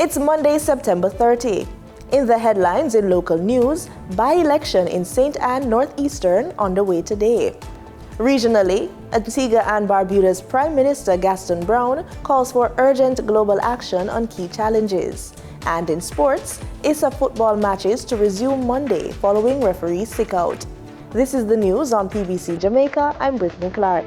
It's Monday, September 30. In the headlines in local news, by-election in St. Ann Northeastern underway today. Regionally, Antigua and Barbuda's Prime Minister Gaston Brown calls for urgent global action on key challenges. And in sports, ISA football matches to resume Monday following referee sick-out. This is the news on PBC Jamaica. I'm Brittany Clark.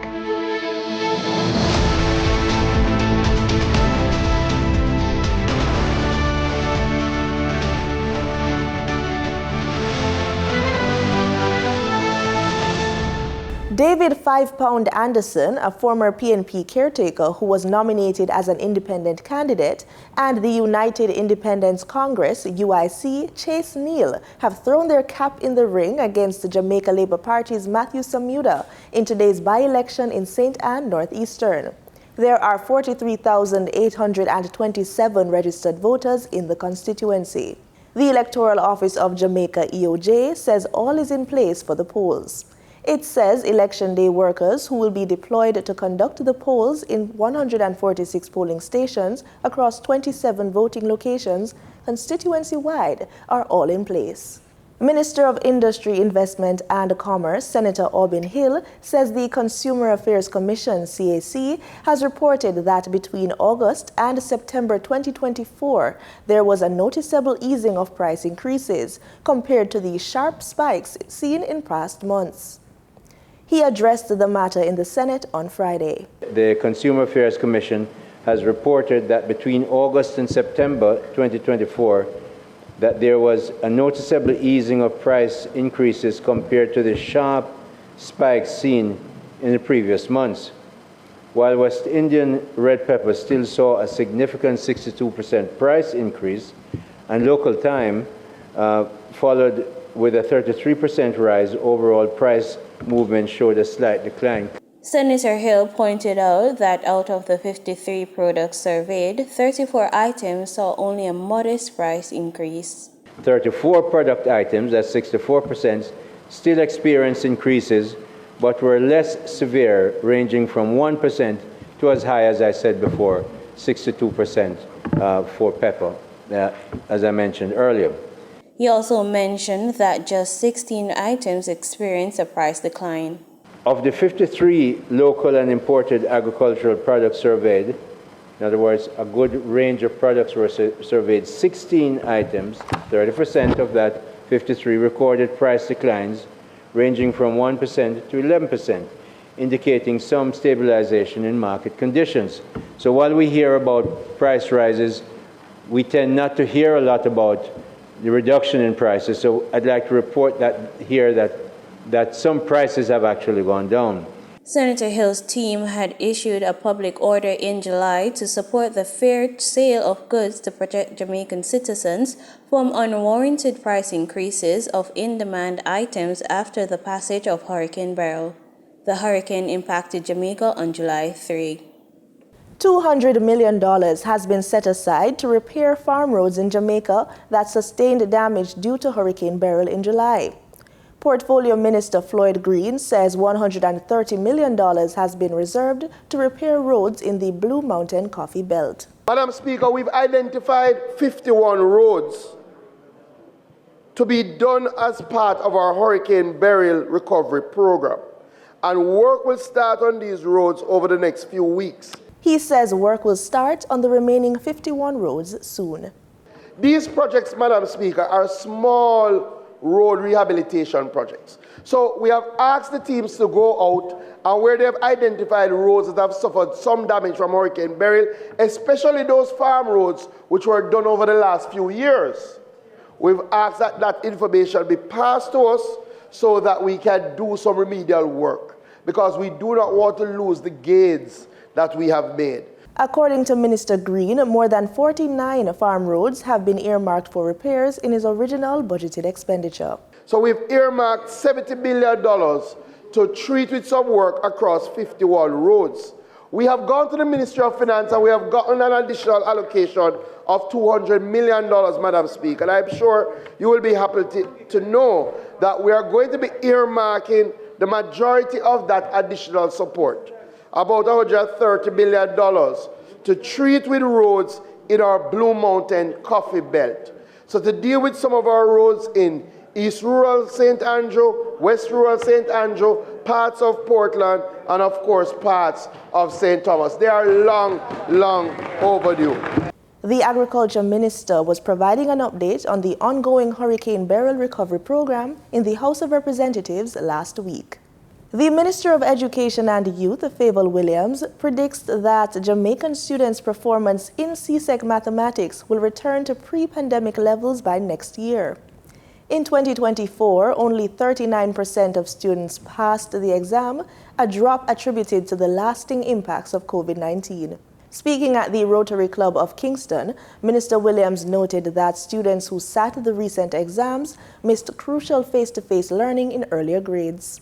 David 5-Pound Anderson, a former PNP caretaker who was nominated as an independent candidate, and the United Independence Congress, UIC, Chase Neal, have thrown their cap in the ring against the Jamaica Labour Party's Matthew Samuda in today's by-election in St. Ann Northeastern. There are 43,827 registered voters in the constituency. The Electoral Office of Jamaica, EOJ, says all is in place for the polls. It says Election Day workers who will be deployed to conduct the polls in 146 polling stations across 27 voting locations constituency-wide are all in place. Minister of Industry, Investment and Commerce, Senator Aubin Hill, says the Consumer Affairs Commission, CAC, has reported that between August and September 2024, there was a noticeable easing of price increases compared to the sharp spikes seen in past months. He addressed the matter in the Senate on Friday. The Consumer Affairs Commission has reported that between August and September 2024, that there was a noticeable easing of price increases compared to the sharp spikes seen in the previous months. While West Indian red pepper still saw a significant 62% price increase, and local thyme followed with a 33% rise, overall price movement showed a slight decline. Senator Hill pointed out that out of the 53 products surveyed, 34 items saw only a modest price increase. 34 product items, that's 64%, still experienced increases, but were less severe, ranging from 1% to as high as I said before, 62% for pepper, as I mentioned earlier. He also mentioned that just 16 items experienced a price decline. Of the 53 local and imported agricultural products surveyed, in other words, a good range of products were surveyed, 16 items, 30% of that 53 recorded price declines ranging from 1% to 11%, indicating some stabilization in market conditions. So while we hear about price rises, we tend not to hear a lot about the reduction in prices. So I'd like to report that some prices have actually gone down. Senator Hill's team had issued a public order in July to support the fair sale of goods to protect Jamaican citizens from unwarranted price increases of in-demand items after the passage of Hurricane Beryl. The hurricane impacted Jamaica on July 3. $200 million has been set aside to repair farm roads in Jamaica that sustained damage due to Hurricane Beryl in July. Portfolio Minister Floyd Green says $130 million has been reserved to repair roads in the Blue Mountain Coffee Belt. Madam Speaker, we've identified 51 roads to be done as part of our Hurricane Beryl recovery program, and work will start on these roads over the next few weeks. He says work will start on the remaining 51 roads soon. These projects, Madam Speaker, are small road rehabilitation projects. So we have asked the teams to go out and where they have identified roads that have suffered some damage from Hurricane Beryl, especially those farm roads which were done over the last few years. We've asked that that information be passed to us so that we can do some remedial work, because we do not want to lose the gains that we have made. According to Minister Green, more than 49 farm roads have been earmarked for repairs in his original budgeted expenditure. So we've earmarked $70 million to treat with some work across 51 roads. We have gone to the Ministry of Finance and we have gotten an additional allocation of $200 million, Madam Speaker. And I'm sure you will be happy to know that we are going to be earmarking the majority of that additional support, about $130 million, to treat with roads in our Blue Mountain Coffee Belt. So to deal with some of our roads in East Rural St. Andrew, West Rural St. Andrew, parts of Portland, and of course parts of St. Thomas. They are long, long overdue. The Agriculture Minister was providing an update on the ongoing Hurricane Beryl Recovery Program in the House of Representatives last week. The Minister of Education and Youth, Fable Williams, predicts that Jamaican students' performance in CSEC mathematics will return to pre-pandemic levels by next year. In 2024, only 39% of students passed the exam, a drop attributed to the lasting impacts of COVID-19. Speaking at the Rotary Club of Kingston, Minister Williams noted that students who sat the recent exams missed crucial face-to-face learning in earlier grades.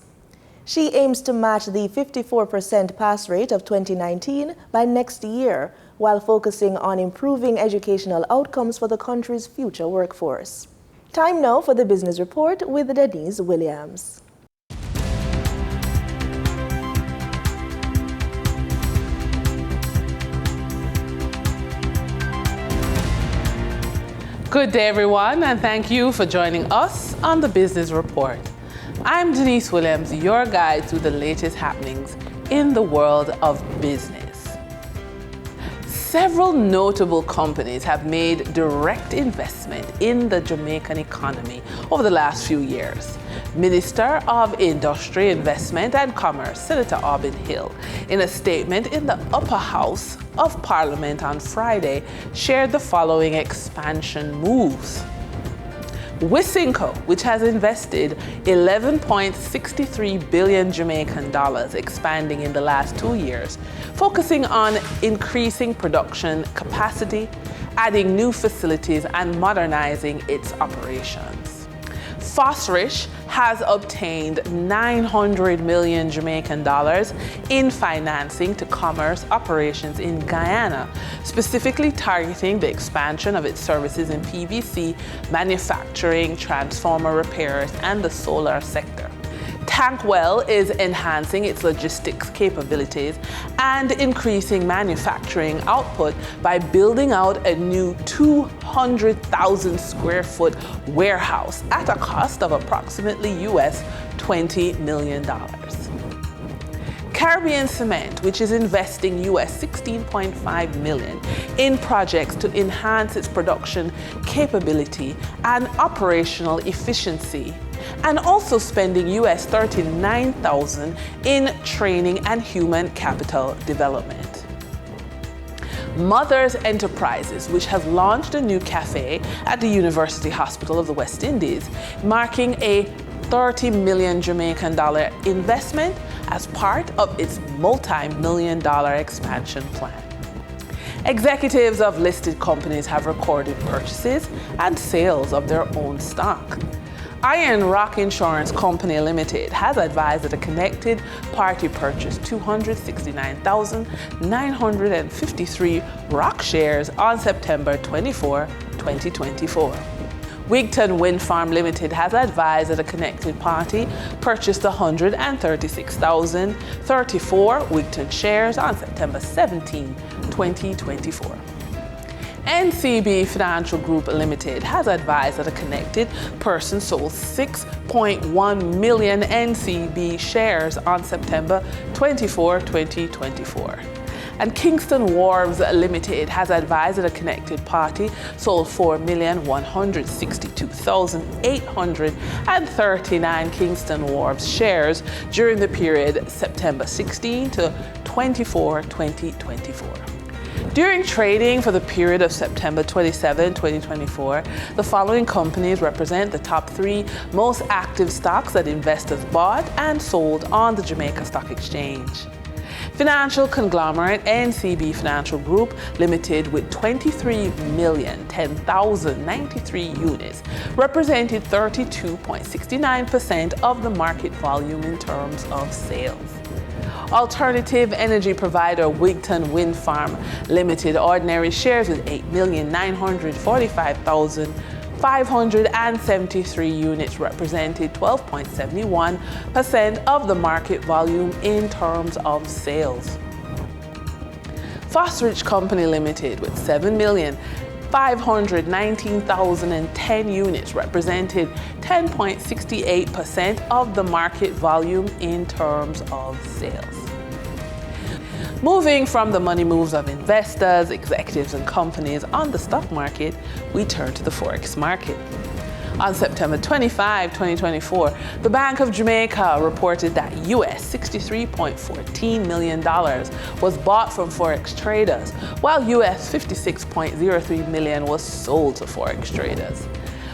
She aims to match the 54% pass rate of 2019 by next year, while focusing on improving educational outcomes for the country's future workforce. Time now for the Business Report with Denise Williams. Good day, everyone, and thank you for joining us on the Business Report. I'm Denise Williams, your guide through the latest happenings in the world of business. Several notable companies have made direct investment in the Jamaican economy over the last few years. Minister of Industry, Investment and Commerce, Senator Aubin Hill, in a statement in the Upper House of Parliament on Friday, shared the following expansion moves. Wisynco, which has invested 11.63 billion Jamaican dollars, expanding in the last 2 years, focusing on increasing production capacity, adding new facilities, and modernizing its operations. Phosphorus has obtained 900 million Jamaican dollars in financing to commerce operations in Guyana, specifically targeting the expansion of its services in PVC, manufacturing, transformer repairs, and the solar sector. Tankwell is enhancing its logistics capabilities and increasing manufacturing output by building out a new 200,000 square foot warehouse at a cost of approximately US $20 million. Caribbean Cement, which is investing US $16.5 million in projects to enhance its production capability and operational efficiency, and also spending US $39,000 in training and human capital development. Mothers Enterprises, which has launched a new cafe at the University Hospital of the West Indies, marking a 30 million Jamaican dollar investment as part of its multi-million dollar expansion plan. Executives of listed companies have recorded purchases and sales of their own stock. Iron Rock Insurance Company Limited has advised that a connected party purchased 269,953 Rock shares on September 24, 2024. Wigton Wind Farm Limited has advised that a connected party purchased 136,034 Wigton shares on September 17, 2024. NCB Financial Group Limited has advised that a connected person sold 6.1 million NCB shares on September 24, 2024. And Kingston Wharves Limited has advised that a connected party sold 4,162,839 Kingston Wharves shares during the period September 16 to 24, 2024. During trading for the period of September 27, 2024, the following companies represent the top 3 most active stocks that investors bought and sold on the Jamaica Stock Exchange. Financial conglomerate NCB Financial Group Limited with 23,010,093 units represented 32.69% of the market volume in terms of sales. Alternative energy provider Wigton Wind Farm Limited ordinary shares with 8,945,573 units represented 12.71% of the market volume in terms of sales. Phosphorus Company Limited, with 7,519,010 units, represented 10.68% of the market volume in terms of sales. Moving from the money moves of investors, executives, and companies on the stock market, we turn to the Forex market. On September 25, 2024, the Bank of Jamaica reported that US $63.14 million was bought from Forex traders, while US $56.03 million was sold to Forex traders.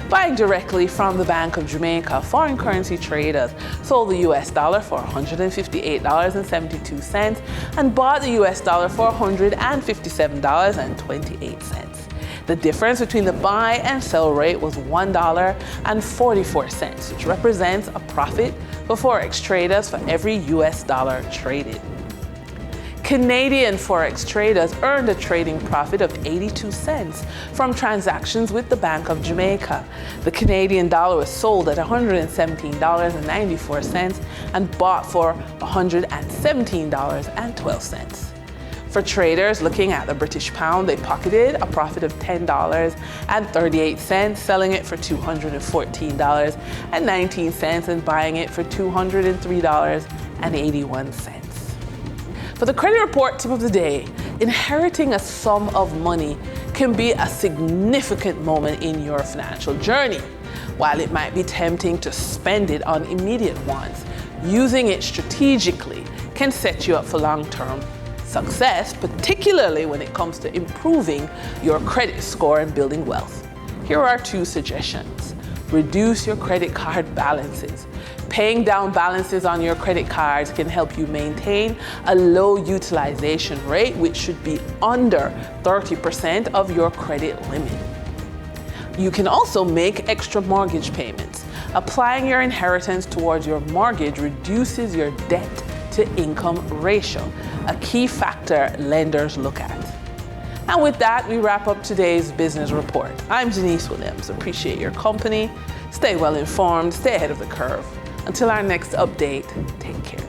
Buying directly from the Bank of Jamaica, foreign currency traders sold the US dollar for $158.72 and bought the US dollar for $157.28. The difference between the buy and sell rate was $1.44, which represents a profit for Forex traders for every US dollar traded. Canadian Forex traders earned a trading profit of 82 cents from transactions with the Bank of Jamaica. The Canadian dollar was sold at $117.94 and bought for $117.12. For traders looking at the British pound, they pocketed a profit of $10.38, selling it for $214.19 and buying it for $203.81. For the credit report tip of the day, inheriting a sum of money can be a significant moment in your financial journey. While it might be tempting to spend it on immediate wants, using it strategically can set you up for long-term success, particularly when it comes to improving your credit score and building wealth. Here are 2 suggestions. Reduce your credit card balances. Paying down balances on your credit cards can help you maintain a low utilization rate, which should be under 30% of your credit limit. You can also make extra mortgage payments. Applying your inheritance towards your mortgage reduces your debt to income ratio, a key factor lenders look at. And with that, we wrap up today's business report. I'm Denise Williams. Appreciate your company. Stay well informed, stay ahead of the curve. Until our next update, take care.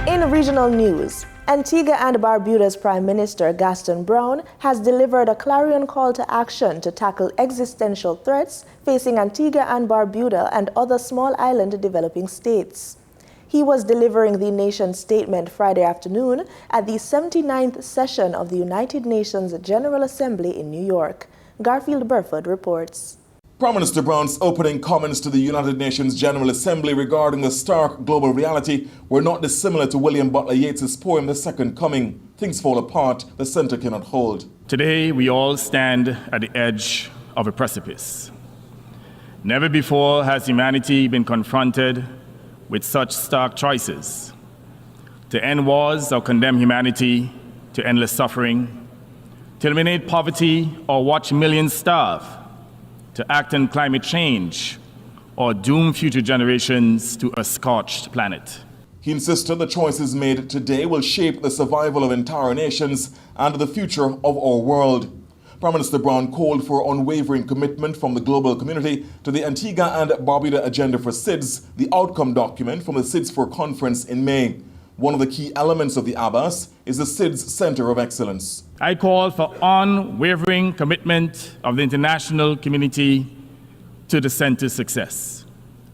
In regional news, Antigua and Barbuda's Prime Minister Gaston Brown has delivered a clarion call to action to tackle existential threats facing Antigua and Barbuda and other small island developing states. He was delivering the nation's statement Friday afternoon at the 79th session of the United Nations General Assembly in New York. Garfield Burford reports. Prime Minister Brown's opening comments to the United Nations General Assembly regarding the stark global reality were not dissimilar to William Butler Yeats's poem, The Second Coming. Things fall apart, the center cannot hold. Today, we all stand at the edge of a precipice. Never before has humanity been confronted with such stark choices: to end wars or condemn humanity to endless suffering, to eliminate poverty or watch millions starve, to act on climate change or doom future generations to a scorched planet. He insisted the choices made today will shape the survival of entire nations and the future of our world. Prime Minister Brown called for unwavering commitment from the global community to the Antigua and Barbuda Agenda for SIDS, the outcome document from the SIDS 4 conference in May. One of the key elements of the ABAS is the SIDS Center of Excellence. I call for unwavering commitment of the international community to the center's success.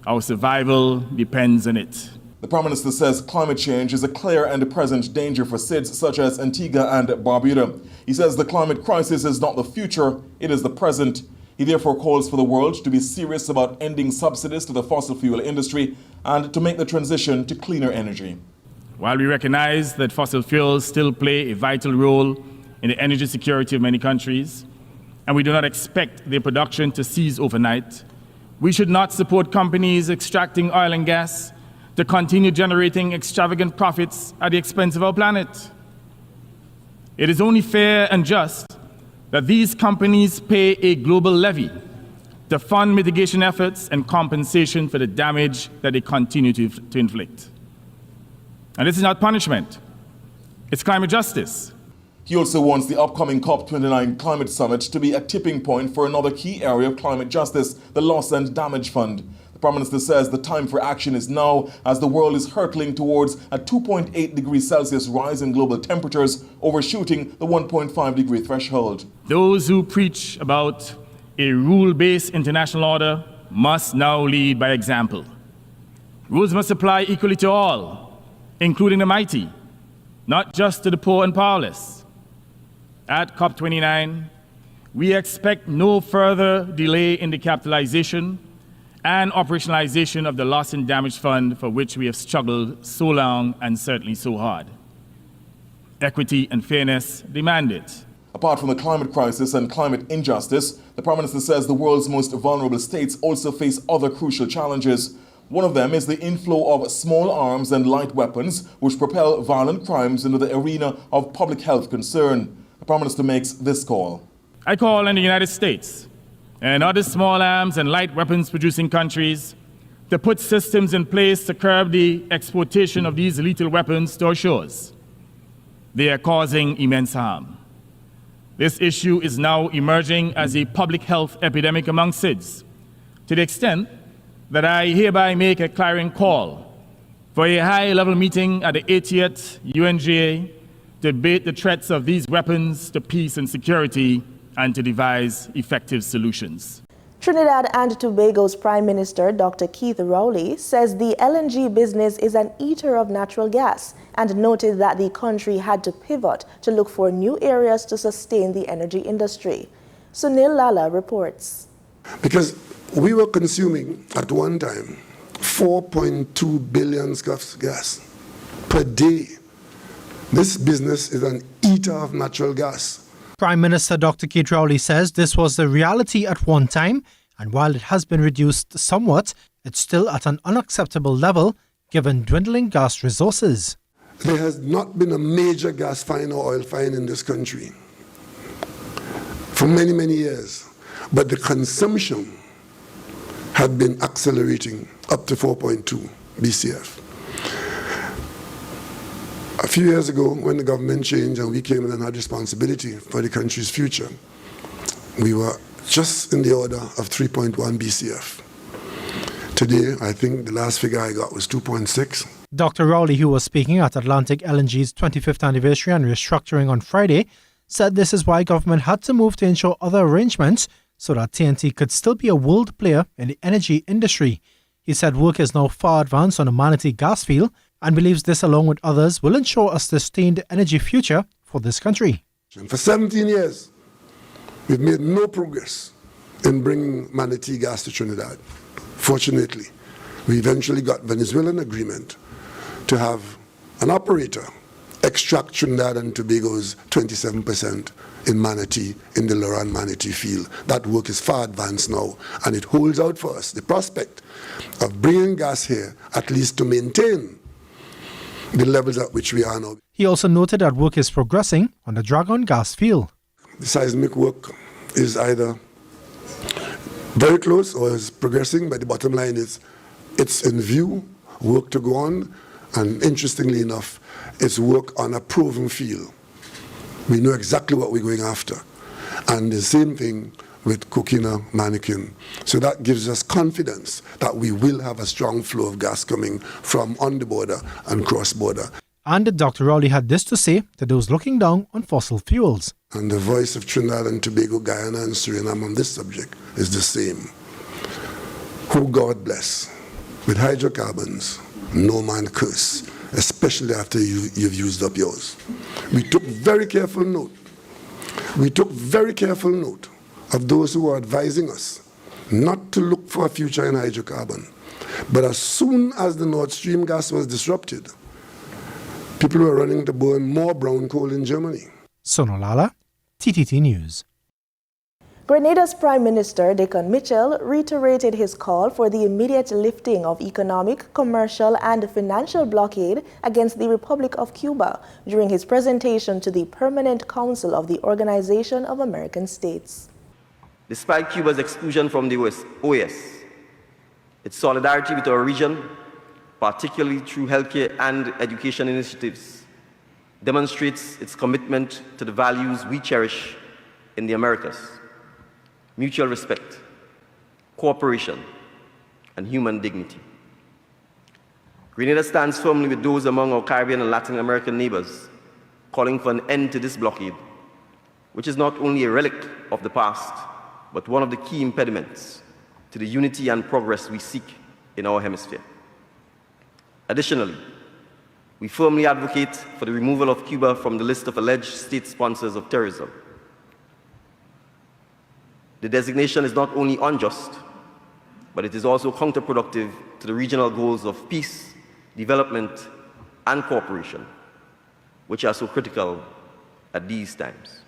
Our survival depends on it. The Prime Minister says climate change is a clear and present danger for SIDS such as Antigua and Barbuda. He says the climate crisis is not the future, it is the present. He therefore calls for the world to be serious about ending subsidies to the fossil fuel industry and to make the transition to cleaner energy. While we recognize that fossil fuels still play a vital role in the energy security of many countries, and we do not expect their production to cease overnight, we should not support companies extracting oil and gas to continue generating extravagant profits at the expense of our planet. It is only fair and just that these companies pay a global levy to fund mitigation efforts and compensation for the damage that they continue to inflict. And this is not punishment, it's climate justice. He also wants the upcoming COP29 Climate Summit to be a tipping point for another key area of climate justice, the Loss and Damage Fund. The Prime Minister says the time for action is now as the world is hurtling towards a 2.8 degrees Celsius rise in global temperatures, overshooting the 1.5 degree threshold. Those who preach about a rule-based international order must now lead by example. Rules must apply equally to all, including the mighty, not just to the poor and powerless. At COP29, we expect no further delay in the capitalization and operationalization of the Loss and Damage Fund, for which we have struggled so long and certainly so hard. Equity and fairness demand it. Apart from the climate crisis and climate injustice, the Prime Minister says the world's most vulnerable states also face other crucial challenges. One of them is the inflow of small arms and light weapons, which propel violent crimes into the arena of public health concern. The Prime Minister makes this call. I call on the United States and other small arms and light weapons producing countries to put systems in place to curb the exportation of these lethal weapons to our shores. They are causing immense harm. This issue is now emerging as a public health epidemic among SIDS, to the extent that I hereby make a clarion call for a high-level meeting at the 80th UNGA to debate the threats of these weapons to peace and security and to devise effective solutions. Trinidad and Tobago's Prime Minister, Dr. Keith Rowley, says the LNG business is an eater of natural gas and noted that the country had to pivot to look for new areas to sustain the energy industry. Sunil Lala reports. Because we were consuming at one time 4.2 billion scf gas per day. This business is an eater of natural gas. Prime Minister Dr. Keith Rowley says this was the reality at one time, and while it has been reduced somewhat, it's still at an unacceptable level given dwindling gas resources. There has not been a major gas find or oil find in this country for many, many years, but the consumption had been accelerating up to 4.2 BCF. A few years ago, when the government changed and we came in and had responsibility for the country's future, we were just in the order of 3.1 BCF. Today, I think the last figure I got was 2.6. Dr. Rowley, who was speaking at Atlantic LNG's 25th anniversary and restructuring on Friday, said this is why government had to move to ensure other arrangements so that TNT could still be a world player in the energy industry. He said work is now far advanced on the Manatee gas field and believes this, along with others, will ensure a sustained energy future for this country. For 17 years, we've made no progress in bringing Manatee gas to Trinidad. Fortunately, we eventually got Venezuelan agreement to have an operator extract Trinidad and Tobago's 27% in Manatee, in the Loran Manatee field. That work is far advanced now, and it holds out for us the prospect of bringing gas here, at least to maintain the levels at which we are now. He also noted that work is progressing on the Dragon gas field. The seismic work is either very close or is progressing, but the bottom line is it's in view, work to go on, and interestingly enough, it's work on a proven field. We know exactly what we're going after. And the same thing with Kokina, Manikin. So that gives us confidence that we will have a strong flow of gas coming from on the border and cross-border. And Dr. Rowley had this to say to those looking down on fossil fuels. And the voice of Trinidad and Tobago, Guyana and Suriname on this subject is the same. Who God bless. With hydrocarbons, no man curse, especially after you've used up yours. We took very careful note. We took very careful note of those who were advising us not to look for a future in hydrocarbon. But as soon as the Nord Stream gas was disrupted, people were running to burn more brown coal in Germany. Sonolala, TTT News. Grenada's Prime Minister Dickon Mitchell reiterated his call for the immediate lifting of economic, commercial and financial blockade against the Republic of Cuba during his presentation to the Permanent Council of the Organization of American States. Despite Cuba's exclusion from the OAS, its solidarity with our region, particularly through healthcare and education initiatives, demonstrates its commitment to the values we cherish in the Americas: mutual respect, cooperation, and human dignity. Grenada stands firmly with those among our Caribbean and Latin American neighbors calling for an end to this blockade, which is not only a relic of the past, but one of the key impediments to the unity and progress we seek in our hemisphere. Additionally, we firmly advocate for the removal of Cuba from the list of alleged state sponsors of terrorism. The designation is not only unjust, but it is also counterproductive to the regional goals of peace, development, and cooperation, which are so critical at these times.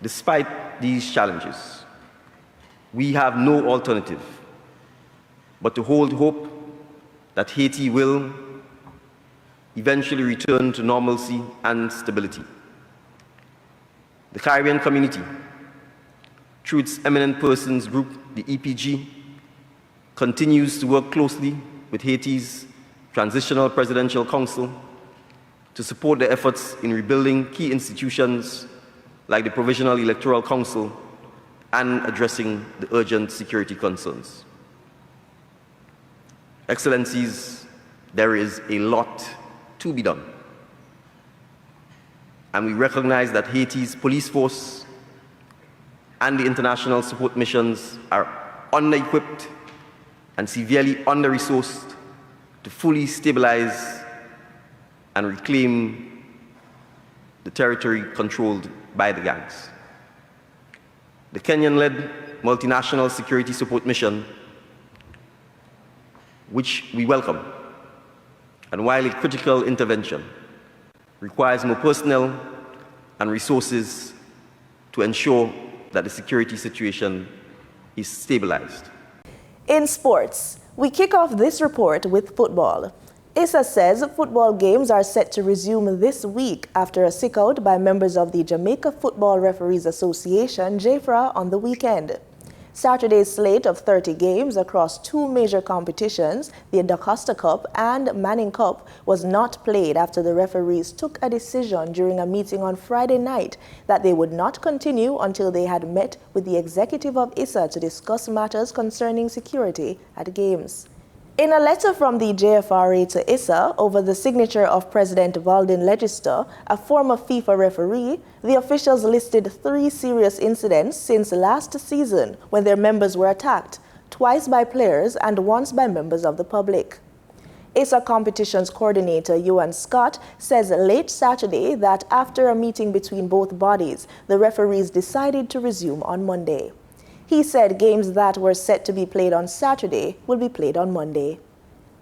Despite these challenges, we have no alternative but to hold hope that Haiti will eventually return to normalcy and stability. The Caribbean community, through its eminent persons group, the EPG, continues to work closely with Haiti's Transitional Presidential Council to support the efforts in rebuilding key institutions like the Provisional Electoral Council and addressing the urgent security concerns. Excellencies, there is a lot to be done. And we recognize that Haiti's police force and the international support missions are under-equipped and severely under-resourced to fully stabilize and reclaim the territory controlled by the gangs. The Kenyan-led multinational security support mission, which we welcome, and while a critical intervention, requires more personnel and resources to ensure that the security situation is stabilized. In sports, we kick off this report with football. ISA says football games are set to resume this week after a sick-out by members of the Jamaica Football Referees Association, JFRA, on the weekend. Saturday's slate of 30 games across two major competitions, the DaCosta Cup and Manning Cup, was not played after the referees took a decision during a meeting on Friday night that they would not continue until they had met with the executive of ISA to discuss matters concerning security at games. In a letter from the JFRA to ISA over the signature of President Valdin Legister, a former FIFA referee, the officials listed 3 serious incidents since last season when their members were attacked, twice by players and once by members of the public. ISA competitions coordinator Ewan Scott says late Saturday that after a meeting between both bodies, the referees decided to resume on Monday. He said games that were set to be played on Saturday will be played on Monday.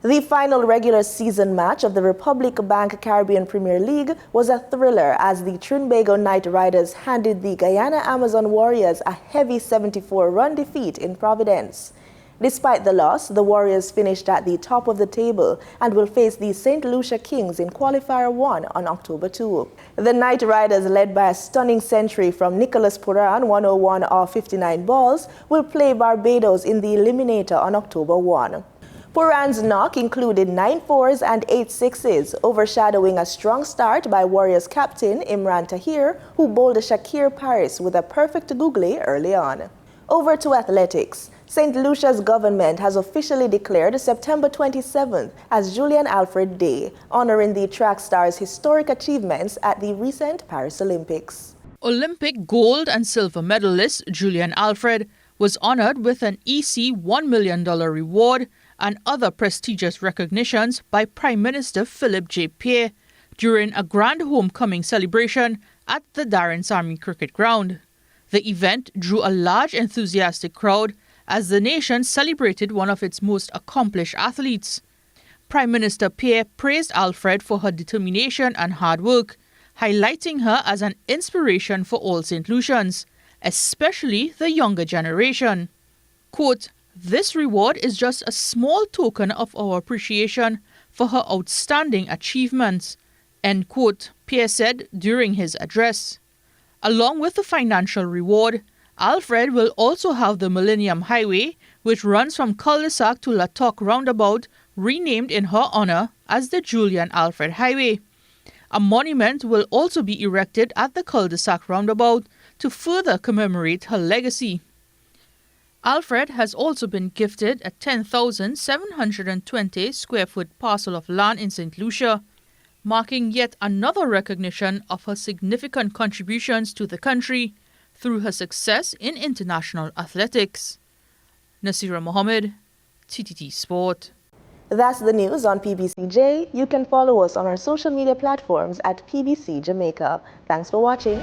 The final regular season match of the Republic Bank Caribbean Premier League was a thriller as the Trinbago Knight Riders handed the Guyana Amazon Warriors a heavy 74-run defeat in Providence. Despite the loss, the Warriors finished at the top of the table and will face the St. Lucia Kings in Qualifier 1 on October 2. The Knight Riders, led by a stunning century from Nicholas Puran, 101 off 59 balls, will play Barbados in the Eliminator on October 1. Puran's knock included 9 fours and 8 sixes, overshadowing a strong start by Warriors captain Imran Tahir, who bowled Shakir Paris with a perfect googly early on. Over to athletics. St. Lucia's government has officially declared September 27th as Julian Alfred Day, honoring the track star's historic achievements at the recent Paris Olympics. Olympic gold and silver medalist Julian Alfred was honored with an EC $1 million reward and other prestigious recognitions by Prime Minister Philip J. Pierre during a grand homecoming celebration at the Darren's Army Cricket Ground. The event drew a large enthusiastic crowd as the nation celebrated one of its most accomplished athletes. Prime Minister Pierre praised Alfred for her determination and hard work, highlighting her as an inspiration for all St. Lucians, especially the younger generation. Quote, "This reward is just a small token of our appreciation for her outstanding achievements," end quote, Pierre said during his address. Along with the financial reward, Alfred will also have the Millennium Highway, which runs from Cul-de-Sac to La Toc Roundabout, renamed in her honor as the Julian Alfred Highway. A monument will also be erected at the Cul-de-Sac Roundabout to further commemorate her legacy. Alfred has also been gifted a 10,720 square foot parcel of land in St. Lucia, marking yet another recognition of her significant contributions to the country through her success in international athletics. Nasira Mohammed, TTT Sport. That's the news on PBCJ. You can follow us on our social media platforms at PBCJamaica. Thanks for watching.